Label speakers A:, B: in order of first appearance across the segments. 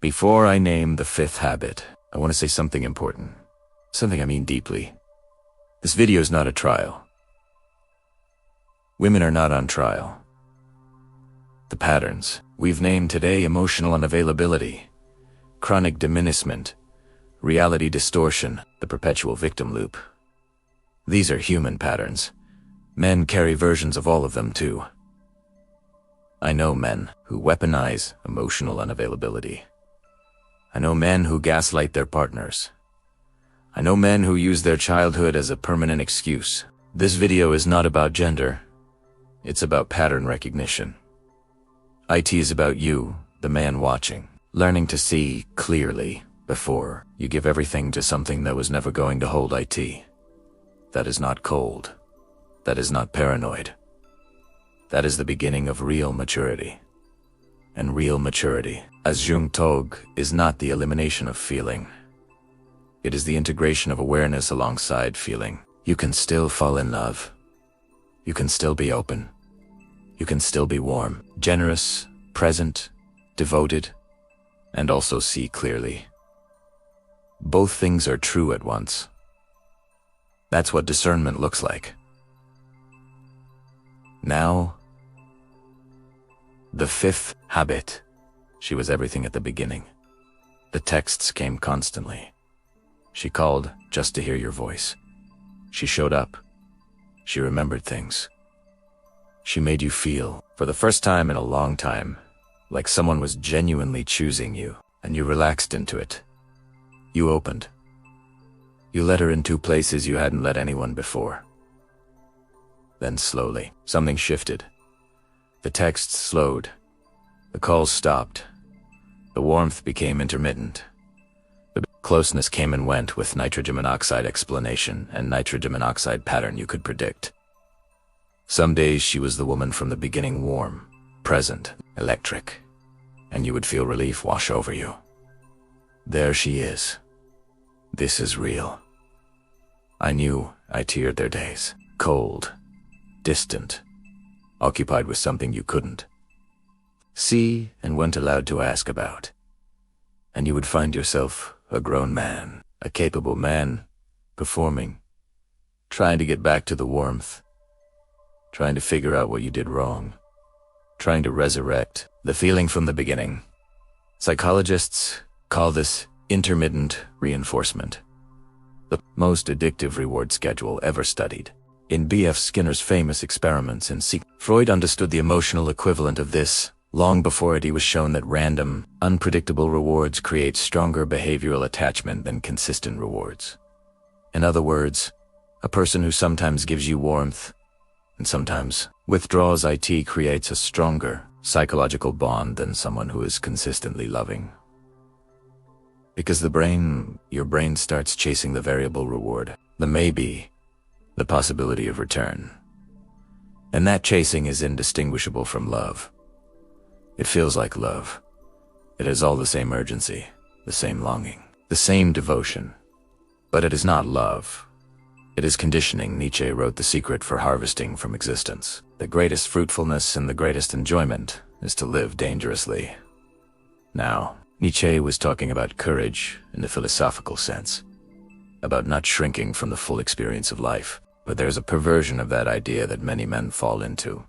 A: Before I name the fifth habit, I want to say something important. Something I mean deeply. This video is not a trial. Women are not on trial. The patterns we've named today: emotional unavailability, chronic diminishment, reality distortion, the perpetual victim loop. These are human patterns. Men carry versions of all of them too. I know men who weaponize emotional unavailability. I know men who gaslight their partners. I know men who use their childhood as a permanent excuse. This video is not about gender. It's about pattern recognition. IT is about you, the man watching, learning to see clearly before you give everything to something that was never going to hold IT. That is not cold. That is not paranoid. That is the beginning of real maturity. And real maturity, as Jung told, is not the elimination of feeling. It is the integration of awareness alongside feeling. You can still fall in love. You can still be open. You can still be warm, generous, present, devoted, and also see clearly. Both things are true at once. That's what discernment looks like. Now, the fifth habit. She was everything at the beginning. The texts came constantly. She called just to hear your voice. She showed up. She remembered things. She made you feel, for the first time in a long time, like someone was genuinely choosing you, and you relaxed into it. You opened. You let her into places you hadn't let anyone before. Then slowly, something shifted. The texts slowed. The calls stopped. The warmth became intermittent. The closeness came and went with nitrogen monoxide explanation and nitrogen monoxide pattern you could predict. Some days she was the woman from the beginning, warm, present, electric, and you would feel relief wash over you. There she is. This is real. I knew I teared their days. Cold, distant, occupied with something you couldn't see and weren't allowed to ask about. And you would find yourself a grown man, a capable man, performing, trying to get back to the warmth, trying to figure out what you did wrong, trying to resurrect the feeling from the beginning. Psychologists call this intermittent reinforcement, the most addictive reward schedule ever studied. In B.F. Skinner's famous experiments in Freud understood the emotional equivalent of this. Long before it, he was shown that random, unpredictable rewards create stronger behavioral attachment than consistent rewards. In other words, a person who sometimes gives you warmth and sometimes withdraws IT creates a stronger psychological bond than someone who is consistently loving. Because your brain starts chasing the variable reward, the maybe, the possibility of return. And that chasing is indistinguishable from love. It feels like love. It has all the same urgency, the same longing, the same devotion. But it is not love. It is conditioning. Nietzsche wrote The Secret for Harvesting from Existence. The greatest fruitfulness and the greatest enjoyment is to live dangerously. Now, Nietzsche was talking about courage in the philosophical sense, about not shrinking from the full experience of life. But there's a perversion of that idea that many men fall into.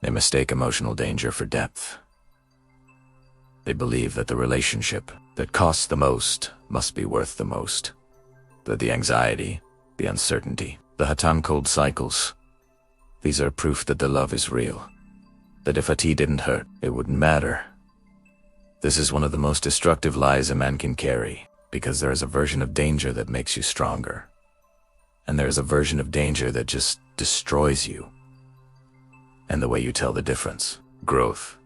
A: They mistake emotional danger for depth. They believe that the relationship that costs the most must be worth the most. That the anxiety, the uncertainty, the hot and cold cycles, these are proof that the love is real. That if a tea didn't hurt, it wouldn't matter. This is one of the most destructive lies a man can carry, because there is a version of danger that makes you stronger. And there is a version of danger that just destroys you. And the way you tell the difference, growth.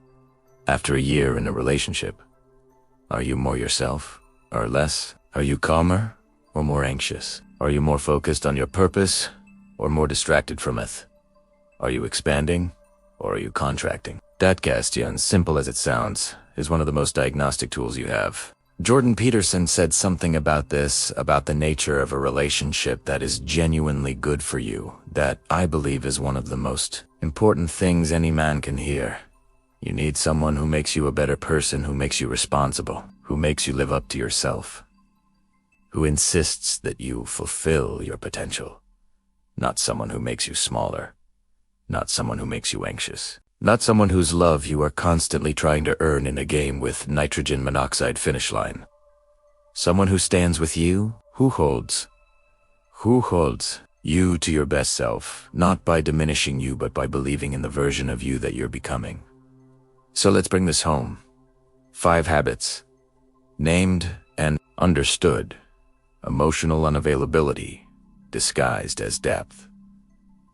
A: After a year in a relationship, are you more yourself or less? Are you calmer or more anxious? Are you more focused on your purpose or more distracted from it? Are you expanding or are you contracting? That question, simple as it sounds, is one of the most diagnostic tools you have. Jordan Peterson said something about this, about the nature of a relationship that is genuinely good for you, that I believe is one of the most important things any man can hear. You need someone who makes you a better person, who makes you responsible, who makes you live up to yourself, who insists that you fulfill your potential. Not someone who makes you smaller. Not someone who makes you anxious. Not someone whose love you are constantly trying to earn in a game with nitrogen monoxide finish line. Someone who stands with you, who holds you to your best self, not by diminishing you, but by believing in the version of you that you're becoming. So let's bring this home. 5 habits. Named and understood. Emotional unavailability, disguised as depth.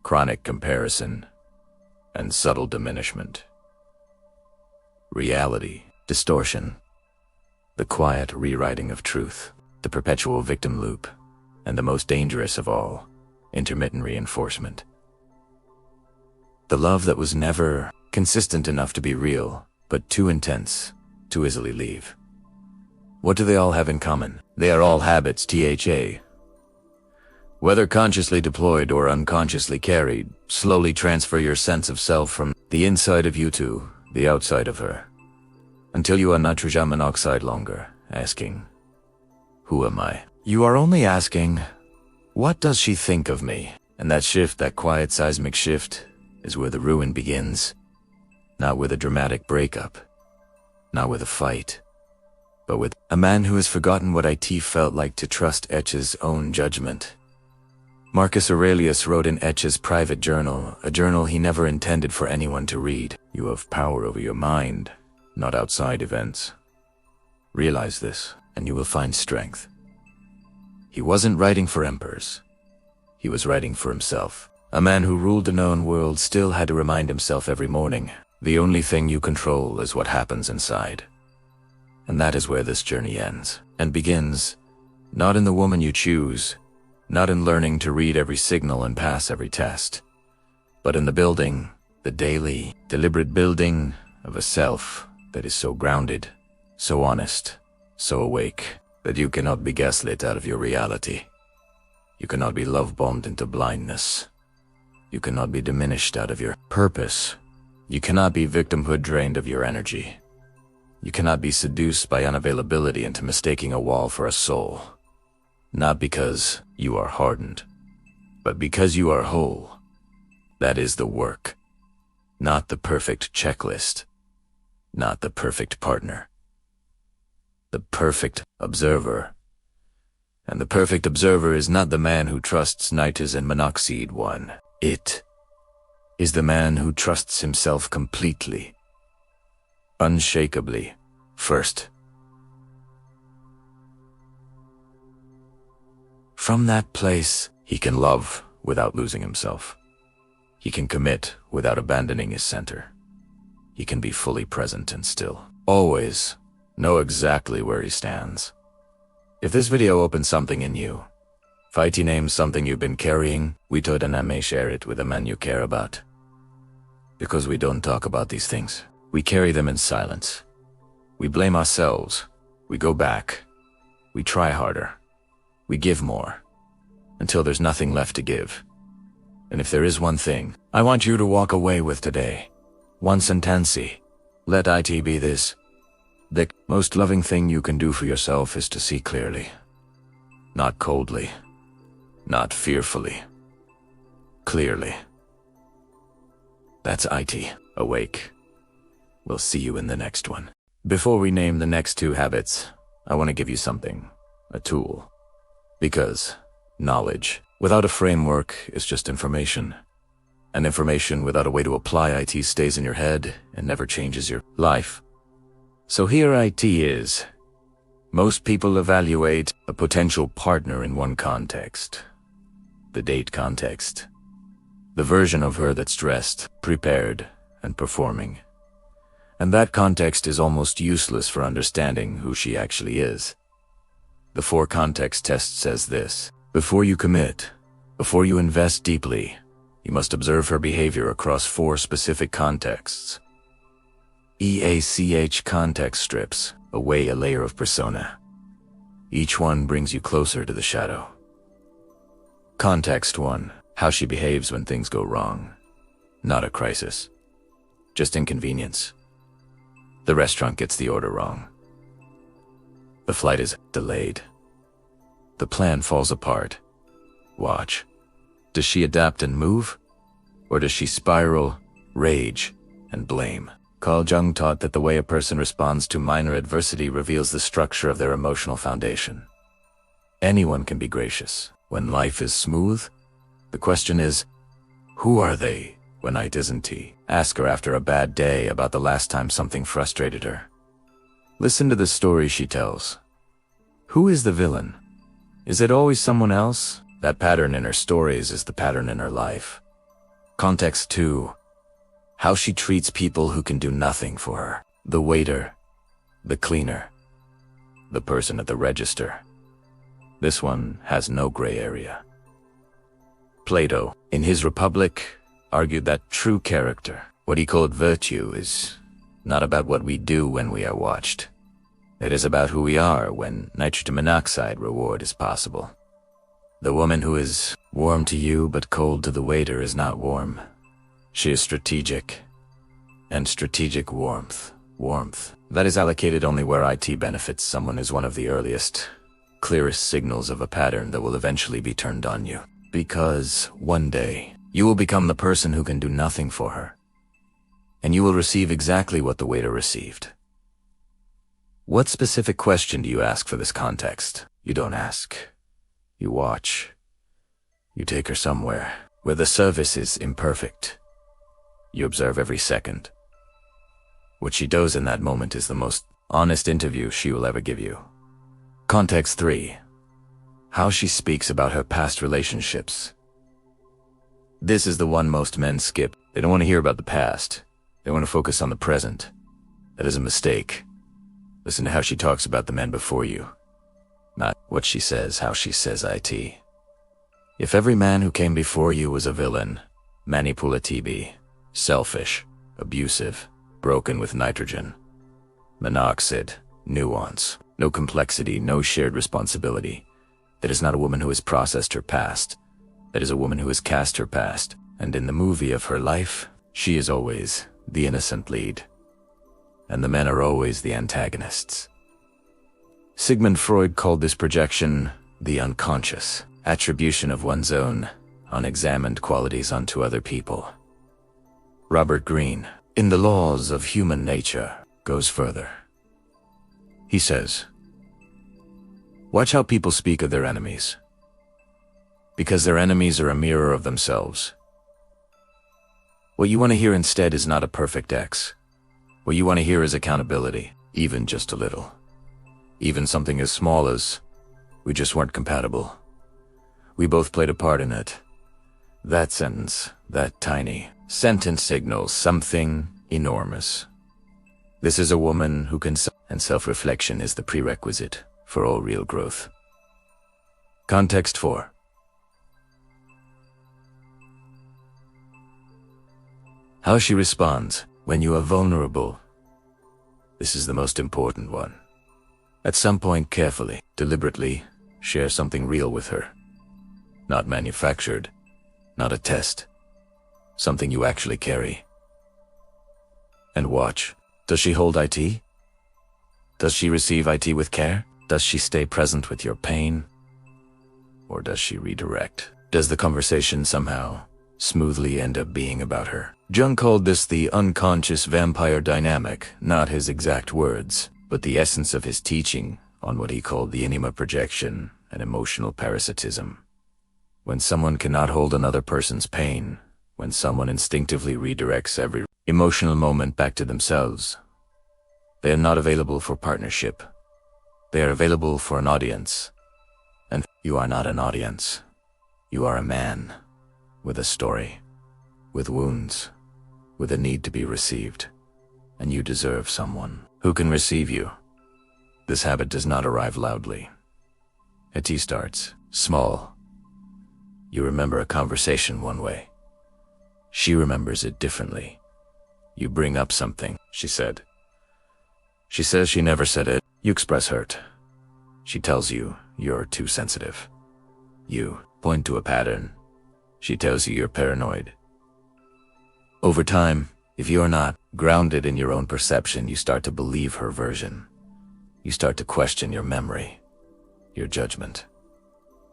A: Chronic comparison, and subtle diminishment. Reality, distortion. The quiet rewriting of truth, the perpetual victim loop, and the most dangerous of all, intermittent reinforcement. The love that was never consistent enough to be real, but too intense to easily leave. What do they all have in common? They are all habits, THA. Whether consciously deployed or unconsciously carried, slowly transfer your sense of self from the inside of you to the outside of her, until you are nitrogen monoxide longer, asking, who am I? You are only asking, what does she think of me? And that shift, that quiet seismic shift, is where the ruin begins. Not with a dramatic breakup, not with a fight, but with a man who has forgotten what it felt like to trust Etch's own judgment. Marcus Aurelius wrote in Etch's private journal, a journal he never intended for anyone to read. You have power over your mind, not outside events. Realize this, and you will find strength. He wasn't writing for emperors. He was writing for himself. A man who ruled a known world still had to remind himself every morning, the only thing you control is what happens inside. And that is where this journey ends, and begins, not in the woman you choose, not in learning to read every signal and pass every test, but in the building, the daily, deliberate building of a self that is so grounded, so honest, so awake, that you cannot be gaslit out of your reality. You cannot be love-bombed into blindness. You cannot be diminished out of your purpose. You cannot be victimhood drained of your energy. You cannot be seduced by unavailability into mistaking a wall for a soul. Not because you are hardened, but because you are whole. That is the work, not the perfect checklist, not the perfect partner. The perfect observer. And the perfect observer is not the man who trusts nitrogen monoxide one. It is the man who trusts himself completely, unshakably, first. From that place, he can love without losing himself. He can commit without abandoning his center. He can be fully present and still. Always know exactly where he stands. If this video opens something in you, if it names something you've been carrying, we told and I may share it with a man you care about. Because we don't talk about these things. We carry them in silence. We blame ourselves. We go back. We try harder. We give more, until there's nothing left to give. And if there is one thing I want you to walk away with today, one sentence, let it be this: the most loving thing you can do for yourself is to see clearly. Not coldly, not fearfully, clearly. That's it. Awake. We'll see you in the next one. Before we name the next 2 habits, I want to give you something, a tool. Because knowledge without a framework is just information. And information without a way to apply it stays in your head and never changes your life. So here it is. Most people evaluate a potential partner in one context. The date context. The version of her that's dressed, prepared, and performing. And that context is almost useless for understanding who she actually is. The 4 context test says this: before you commit, before you invest deeply, you must observe her behavior across 4 specific contexts. EACH context strips away a layer of persona. Each one brings you closer to the shadow. Context 1, how she behaves when things go wrong. Not a crisis, just inconvenience. The restaurant gets the order wrong. The flight is delayed. The plan falls apart. Watch. Does she adapt and move? Or does she spiral, rage, and blame? Carl Jung taught that the way a person responds to minor adversity reveals the structure of their emotional foundation. Anyone can be gracious when life is smooth. The question is, who are they when it isn't? Ask her after a bad day about the last time something frustrated her. Listen to the story she tells. Who is the villain? Is it always someone else? That pattern in her stories is the pattern in her life. Context 2. How she treats people who can do nothing for her. The waiter, the cleaner, the person at the register. This one has no gray area. Plato, in his Republic, argued that true character, what he called virtue, is not about what we do when we are watched. It is about who we are when nitrogen monoxide reward is possible. The woman who is warm to you but cold to the waiter is not warm. She is strategic. And strategic warmth, that is allocated only where it benefits someone, is one of the earliest, clearest signals of a pattern that will eventually be turned on you. Because one day, you will become the person who can do nothing for her. And you will receive exactly what the waiter received. What specific question do you ask for this context? You don't ask. You watch. You take her somewhere where the service is imperfect. You observe every second. What she does in that moment is the most honest interview she will ever give you. Context 3. How she speaks about her past relationships. This is the one most men skip. They don't want to hear about the past. They want to focus on the present. That is a mistake. Listen to how she talks about the men before you. Not what she says, how she says it. If every man who came before you was a villain, manipulative, selfish, abusive, broken with nitrogen, monoxide, nuance, no complexity, no shared responsibility, that is not a woman who has processed her past. That is a woman who has cast her past, and in the movie of her life, she is always the innocent lead, and the men are always the antagonists. Sigmund Freud called this projection the unconscious, attribution of one's own unexamined qualities onto other people. Robert Greene, in The Laws of Human Nature, goes further. He says, watch how people speak of their enemies, because their enemies are a mirror of themselves. What you want to hear instead is not a perfect ex. What you want to hear is accountability, even just a little. Even something as small as, we just weren't compatible. We both played a part in it. That sentence, that tiny sentence signals something enormous. This is a woman who can, and self-reflection is the prerequisite for all real growth. Context 4. How she responds when you are vulnerable. This is the most important one. At some point, carefully, deliberately, share something real with her. Not manufactured, not a test. Something you actually carry. And watch. Does she hold it? Does she receive it with care? Does she stay present with your pain? Or does she redirect? Does the conversation somehow smoothly end up being about her? Jung called this the unconscious vampire dynamic, not his exact words, but the essence of his teaching on what he called the enema projection and emotional parasitism. When someone cannot hold another person's pain, when someone instinctively redirects every emotional moment back to themselves, they are not available for partnership. They are available for an audience. And you are not an audience. You are a man with a story, with wounds, with a need to be received. And you deserve someone who can receive you. This habit does not arrive loudly. It starts small. You remember a conversation one way. She remembers it differently. You bring up something, she said. She says she never said it. You express hurt. She tells you you're too sensitive. You point to a pattern. She tells you you're paranoid. Over time, If you're not grounded in your own perception, you start to believe her version. You start to question your memory, your judgment,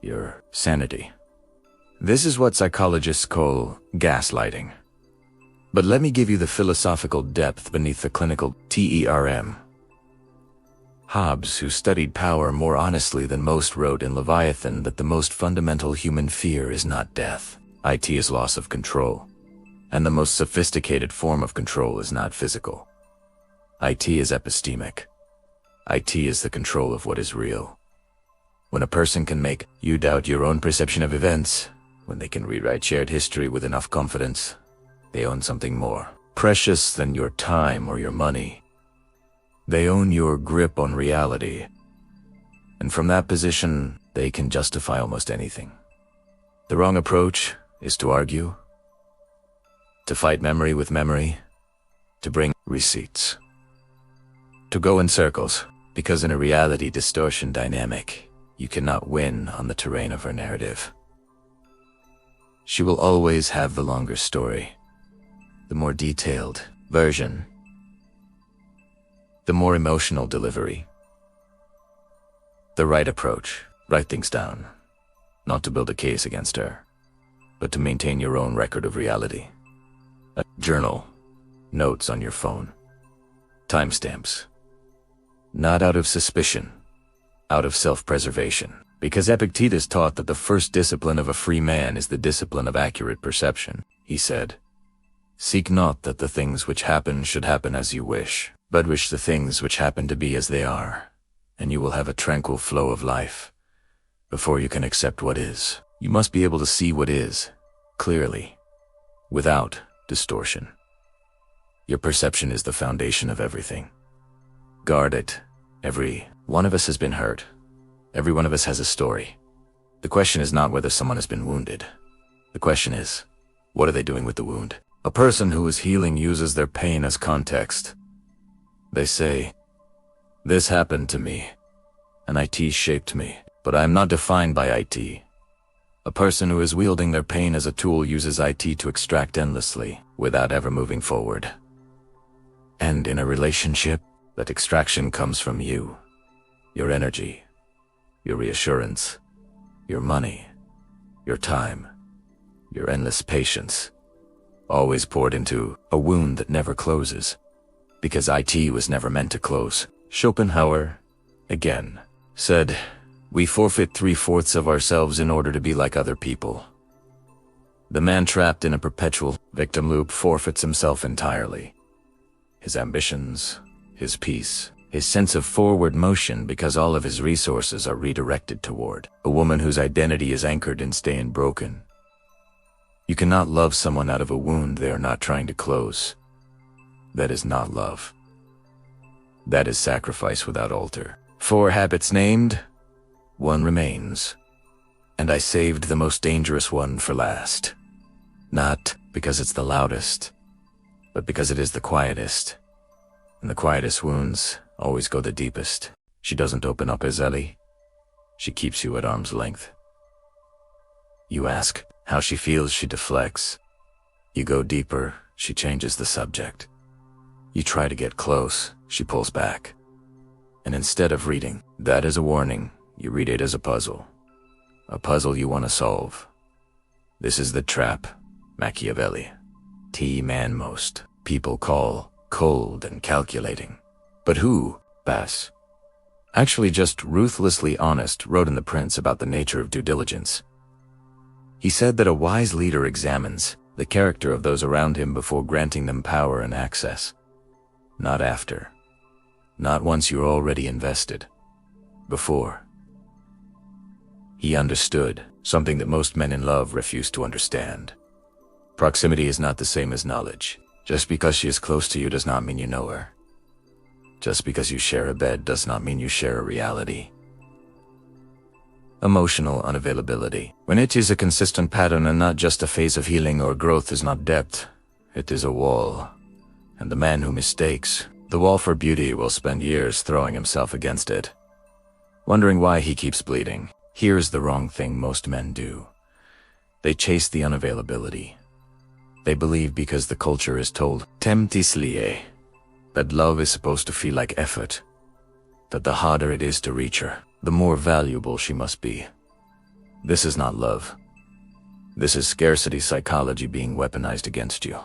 A: your sanity. This is what psychologists call gaslighting. But let me give you the philosophical depth beneath the clinical term. Hobbes, who studied power more honestly than most, wrote in Leviathan that the most fundamental human fear is not death. It is loss of control. And the most sophisticated form of control is not physical. It is epistemic. It is the control of what is real. When a person can make you doubt your own perception of events, when they can rewrite shared history with enough confidence, they own something more precious than your time or your money. They own your grip on reality. And from that position, they can justify almost anything. The wrong approach is to argue, to fight memory with memory, to bring receipts, to go in circles, because in a reality distortion dynamic, you cannot win on the terrain of her narrative. She will always have the longer story, the more detailed version, the more emotional delivery. The right approach: write things down, not to build a case against her, but to maintain your own record of reality. A journal, notes on your phone, timestamps. Not out of suspicion, out of self-preservation. Because Epictetus taught that the first discipline of a free man is the discipline of accurate perception. He said, "Seek not that the things which happen should happen as you wish, but wish the things which happen to be as they are, and you will have a tranquil flow of life. Before you can accept what is, you must be able to see what is, clearly, without distortion. Your perception is the foundation of everything. Guard it. Every one of us has been hurt. Every one of us has a story. The question is not whether someone has been wounded. The question is, what are they doing with the wound? A person who is healing uses their pain as context. They say, this happened to me, and it shaped me, but I am not defined by it. A person who is wielding their pain as a tool uses it to extract endlessly, without ever moving forward. And in a relationship, that extraction comes from you, your energy, your reassurance, your money, your time, your endless patience, always poured into a wound that never closes, because it was never meant to close. Schopenhauer, again, said, we forfeit 3/4 of ourselves in order to be like other people. The man trapped in a perpetual victim loop forfeits himself entirely. His ambitions, his peace, his sense of forward motion, because all of his resources are redirected toward a woman whose identity is anchored in staying broken. You cannot love someone out of a wound they are not trying to close. That is not love. That is sacrifice without altar. 4 habits named, 1 remains. And I saved the most dangerous one for last. Not because it's the loudest, but because it is the quietest. And the quietest wounds always go the deepest. She doesn't open up as Ellie. She keeps you at arm's length. You ask how she feels, she deflects. You go deeper, she changes the subject. You try to get close, she pulls back. And instead of reading that as a warning, you read it as a puzzle you want to solve. This is the trap Machiavelli, man most people call cold and calculating. But who, Bass, actually just ruthlessly honest, wrote in The Prince about the nature of due diligence. He said that a wise leader examines the character of those around him before granting them power and access. Not after. Not once you're already invested. Before. He understood something that most men in love refuse to understand. Proximity is not the same as knowledge. Just because she is close to you does not mean you know her. Just because you share a bed does not mean you share a reality. Emotional unavailability. When it is a consistent pattern and not just a phase of healing or growth, is not depth. It is a wall. And the man who mistakes the wall for beauty will spend years throwing himself against it, wondering why he keeps bleeding. Here's the wrong thing most men do. They chase the unavailability. They believe because the culture is told, temptislie, that love is supposed to feel like effort, that the harder it is to reach her, the more valuable she must be. This is not love. This is scarcity psychology being weaponized against you.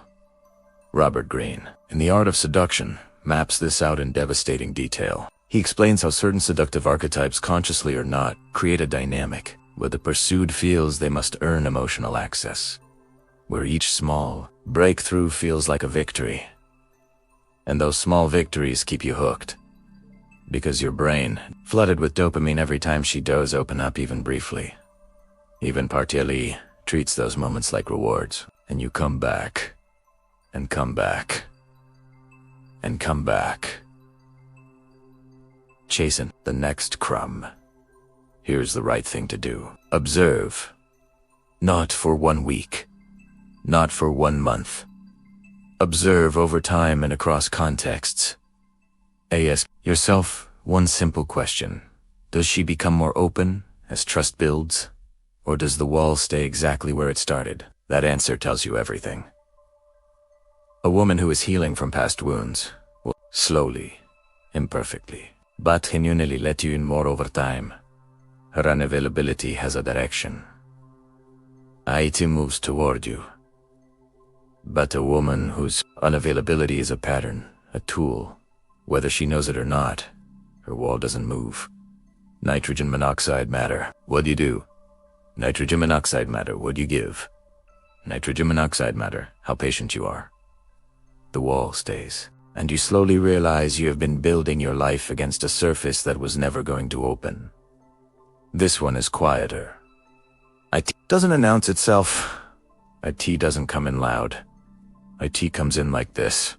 A: Robert Greene, in The Art of Seduction, maps this out in devastating detail. He explains how certain seductive archetypes, consciously or not, create a dynamic where the pursued feels they must earn emotional access, where each small breakthrough feels like a victory. And those small victories keep you hooked, because your brain, flooded with dopamine every time she does open up even briefly, even partially, treats those moments like rewards, and you come back, and come back, and come back, chasing the next crumb. Here's the right thing to do. Observe. Not for 1 week. Not for 1 month. Observe over time and across contexts. Ask yourself one simple question. Does she become more open as trust builds? Or does the wall stay exactly where it started? That answer tells you everything. A woman who is healing from past wounds will slowly, imperfectly, but genuinely let you in more over time. Her unavailability has a direction. IT moves toward you. But a woman whose unavailability is a pattern, a tool, whether she knows it or not, her wall doesn't move. Nitrogen monoxide matter, what do you do? Nitrogen monoxide matter, what do you give? Nitrogen monoxide matter, how patient you are. The wall stays, and you slowly realize you have been building your life against a surface that was never going to open. This one is quieter. IT doesn't announce itself. IT doesn't come in loud. IT comes in like this.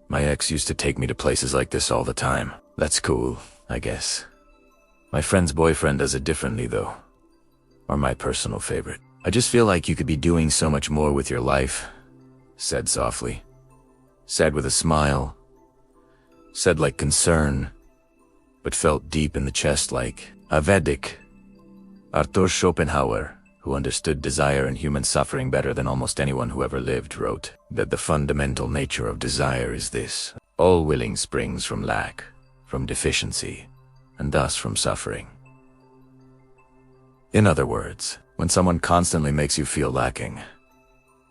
A: My ex used to take me to places like this all the time. That's cool, I guess. My friend's boyfriend does it differently though. Or my personal favorite. I just feel like you could be doing so much more with your life. Said softly. Said with a smile. Said like concern. But felt deep in the chest like a Vedic. Arthur Schopenhauer, who understood desire and human suffering better than almost anyone who ever lived, wrote that the fundamental nature of desire is this. All willing springs from lack, from deficiency, and thus from suffering. In other words, when someone constantly makes you feel lacking,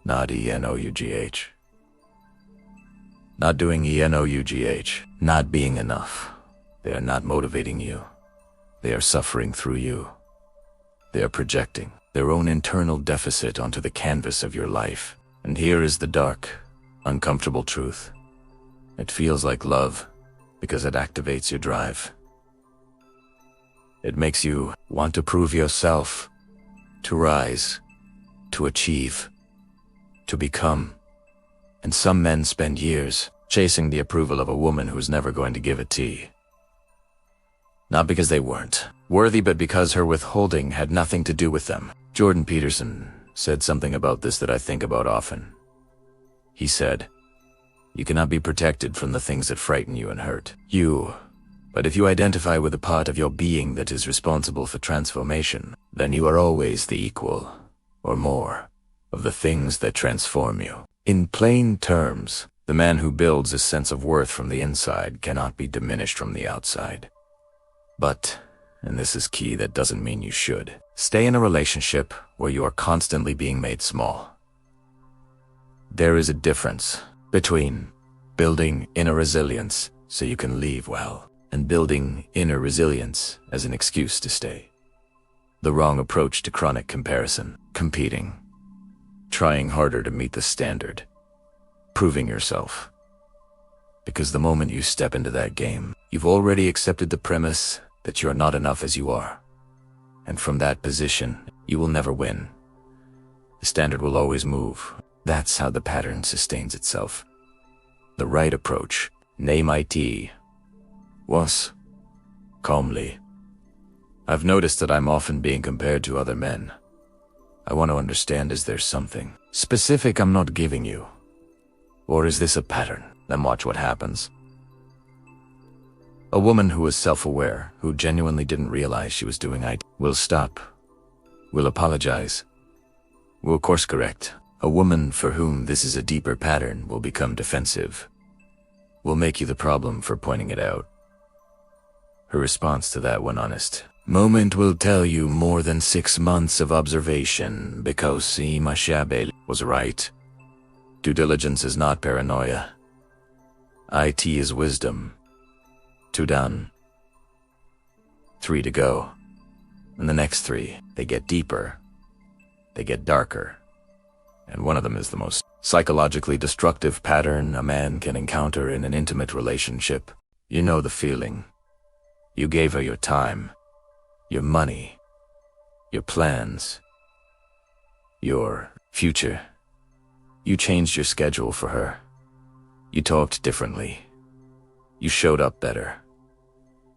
A: not ENOUGH, not doing ENOUGH, not being enough, they are not motivating you. They are suffering through you. They are projecting their own internal deficit onto the canvas of your life. And here is the dark, uncomfortable truth. It feels like love because it activates your drive. It makes you want to prove yourself, to rise, to achieve, to become. And some men spend years chasing the approval of a woman who's never going to give it to you. Not because they weren't worthy, but because her withholding had nothing to do with them. Jordan Peterson said something about this that I think about often. He said, "You cannot be protected from the things that frighten you and hurt you. But if you identify with the part of your being that is responsible for transformation, then you are always the equal, or more, of the things that transform you." In plain terms, the man who builds a sense of worth from the inside cannot be diminished from the outside. But, and this is key, that doesn't mean you should stay in a relationship where you are constantly being made small. There is a difference between building inner resilience so you can leave well, and building inner resilience as an excuse to stay. The wrong approach to chronic comparison, competing, trying harder to meet the standard, proving yourself. Because the moment you step into that game, you've already accepted the premise that you are not enough as you are. And from that position, you will never win. The standard will always move. That's how the pattern sustains itself. The right approach, name IT, was calmly. I've noticed that I'm often being compared to other men. I want to understand, is there something specific I'm not giving you? Or is this a pattern? Then watch what happens. A woman who is self-aware, who genuinely didn't realize she was doing IT, will stop, will apologize, will course correct. A woman for whom this is a deeper pattern will become defensive, will make you the problem for pointing it out. Her response to that, when honest, moment will tell you more than 6 months of observation because si mashabe was right. Due diligence is not paranoia. IT is wisdom. 2 done. 3 to go. And the next 3, they get deeper. They get darker. And one of them is the most psychologically destructive pattern a man can encounter in an intimate relationship. You know the feeling. You gave her your time, your money, your plans, your future. You changed your schedule for her. You talked differently. You showed up better.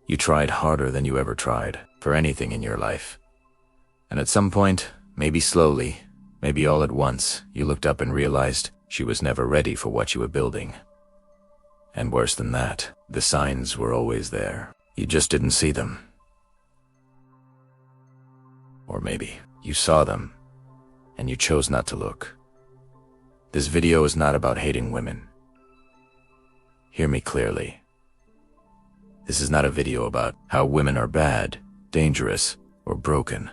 A: You tried harder than you ever tried for anything in your life. And at some point, maybe slowly, maybe all at once, you looked up and realized she was never ready for what you were building. And worse than that, the signs were always there. You just didn't see them. Or maybe you saw them, and you chose not to look. This video is not about hating women. Hear me clearly. This is not a video about how women are bad, dangerous, or broken.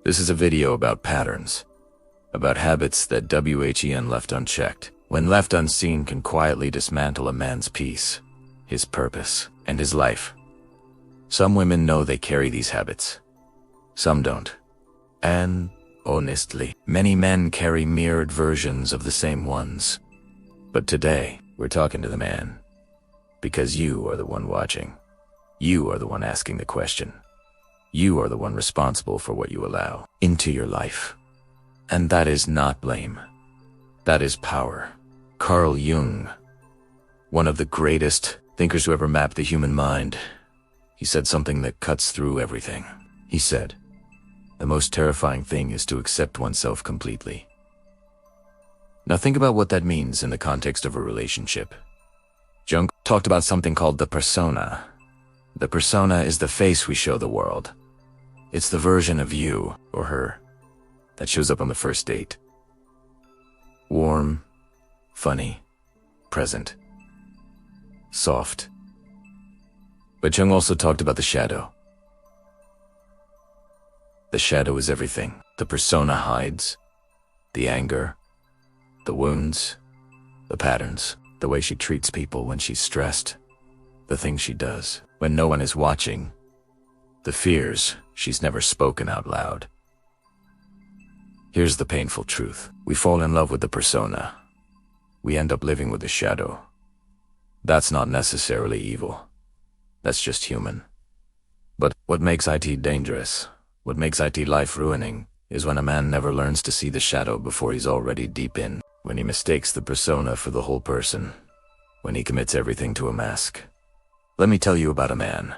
A: This is a video about patterns, about habits that WHEN left unchecked, when left unseen, can quietly dismantle a man's peace, his purpose, and his life. Some women know they carry these habits. Some don't. And, honestly, many men carry mirrored versions of the same ones. But today, we're talking to the man. Because you are the one watching. You are the one asking the question. You are the one responsible for what you allow into your life. And that is not blame. That is power. Carl Jung, one of the greatest thinkers who ever mapped the human mind, he said something that cuts through everything. He said, the most terrifying thing is to accept oneself completely. Now think about what that means in the context of a relationship. Jung talked about something called the persona. The persona is the face we show the world. It's the version of you, or her, that shows up on the first date. Warm, funny, present, soft. But Jung also talked about the shadow. The shadow is everything. The persona hides the anger, the wounds, the patterns, the way she treats people when she's stressed, the things she does when no one is watching, the fears she's never spoken out loud. Here's the painful truth. We fall in love with the persona. We end up living with the shadow. That's not necessarily evil. That's just human. But what makes IT dangerous, what makes IT life-ruining, is when a man never learns to see the shadow before he's already deep in, when he mistakes the persona for the whole person, when he commits everything to a mask. Let me tell you about a man.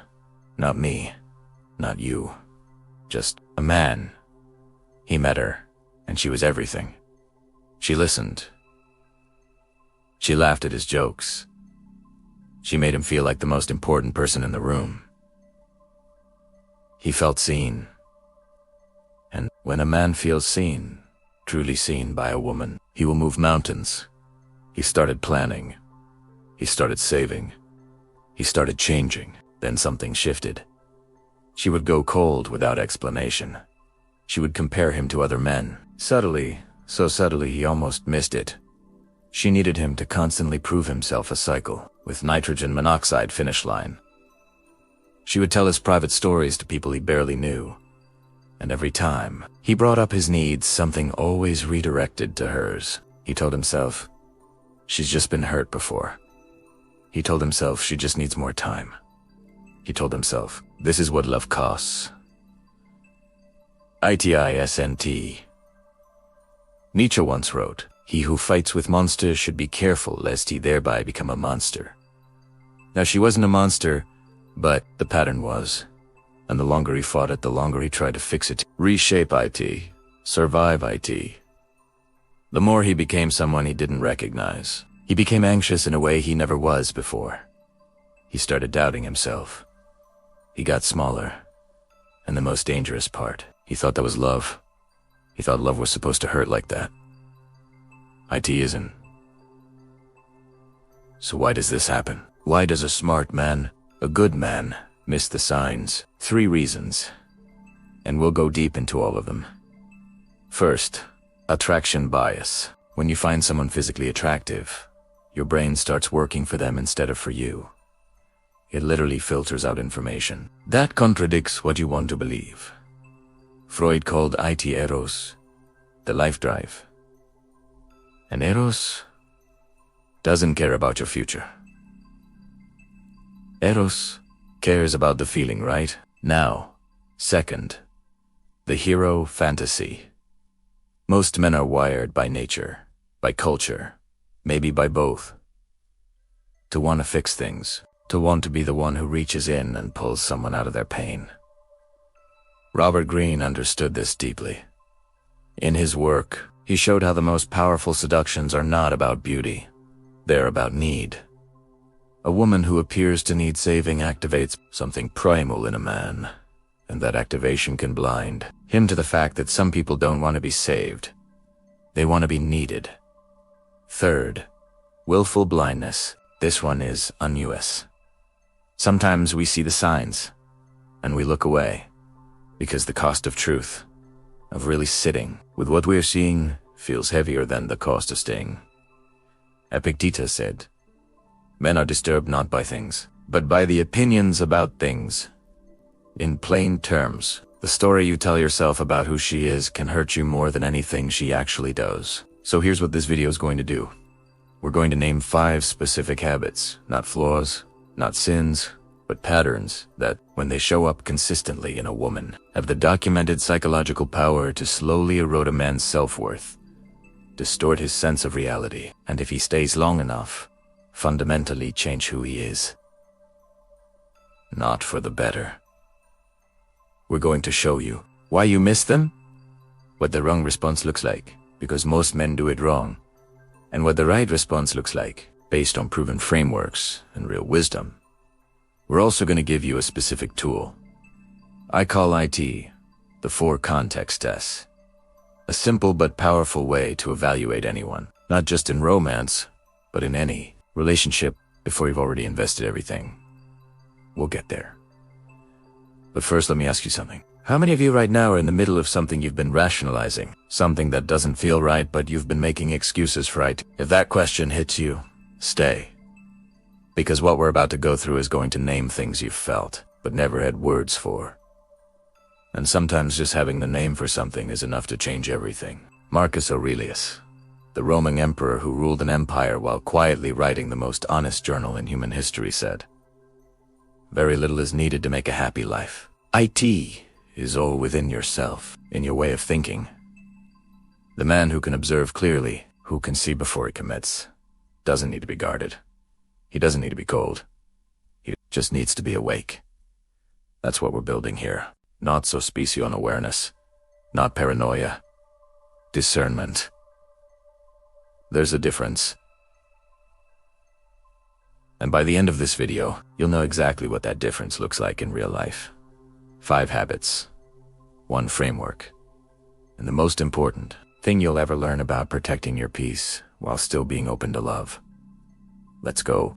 A: Not me. Not you. Just a man. He met her, and she was everything. She listened. She laughed at his jokes. She made him feel like the most important person in the room. He felt seen. And when a man feels seen, truly seen by a woman, he will move mountains. He started planning. He started saving. He started changing. Then something shifted. She would go cold without explanation. She would compare him to other men. Subtly, so subtly he almost missed it. She needed him to constantly prove himself, a cycle, with nitrogen monoxide finish line. She would tell his private stories to people he barely knew. And every time he brought up his needs, something always redirected to hers. He told himself, she's just been hurt before. He told himself she just needs more time. He told himself, this is what love costs. ITISNT. Nietzsche once wrote, he who fights with monsters should be careful lest he thereby become a monster. Now she wasn't a monster, but the pattern was. And the longer he fought it, the longer he tried to fix it, reshape IT, survive IT. The more he became someone he didn't recognize. He became anxious in a way he never was before. He started doubting himself. He got smaller. And the most dangerous part, he thought that was love. He thought love was supposed to hurt like that. IT isn't. So why does this happen? Why does a smart man, a good man, miss the signs? 3 reasons. And we'll go deep into all of them. First, attraction bias. When you find someone physically attractive, your brain starts working for them instead of for you. It literally filters out information. That contradicts what you want to believe. Freud called it eros, the life drive. And eros doesn't care about your future. Eros cares about the feeling, right? Now, second, the hero fantasy. Most men are wired by nature, by culture, maybe by both, to want to fix things, to want to be the one who reaches in and pulls someone out of their pain. Robert Greene understood this deeply. In his work, he showed how the most powerful seductions are not about beauty. They're about need. A woman who appears to need saving activates something primal in a man, and that activation can blind him to the fact that some people don't want to be saved. They want to be needed. Third, willful blindness. This one is un-US. Sometimes we see the signs, and we look away, because the cost of truth, of really sitting with what we're seeing, feels heavier than the cost of staying. Epictetus said, "Men are disturbed not by things, but by the opinions about things." In plain terms, the story you tell yourself about who she is can hurt you more than anything she actually does. So here's what this video is going to do. We're going to name 5 specific habits, not flaws, not sins, but patterns that, when they show up consistently in a woman, have the documented psychological power to slowly erode a man's self-worth, distort his sense of reality, and if he stays long enough, fundamentally change who he is. Not for the better. We're going to show you why you miss them, what the wrong response looks like, because most men do it wrong, and what the right response looks like, based on proven frameworks and real wisdom. We're also going to give you a specific tool. I call it the 4 context tests. A simple but powerful way to evaluate anyone, not just in romance, but in any relationship before you've already invested everything. We'll get there. But first, let me ask you something. How many of you right now are in the middle of something you've been rationalizing? Something that doesn't feel right, but you've been making excuses for it? If that question hits you, stay. Because what we're about to go through is going to name things you've felt, but never had words for. And sometimes just having the name for something is enough to change everything. Marcus Aurelius, the Roman emperor who ruled an empire while quietly writing the most honest journal in human history, said, "Very little is needed to make a happy life. It is all within yourself, in your way of thinking." The man who can observe clearly, who can see before he commits, doesn't need to be guarded. He doesn't need to be cold. He just needs to be awake. That's what we're building here. Not suspicion awareness, not paranoia. Discernment. There's a difference. And by the end of this video, you'll know exactly what that difference looks like in real life. 5 habits, 1 framework, and the most important thing you'll ever learn about protecting your peace while still being open to love. Let's go.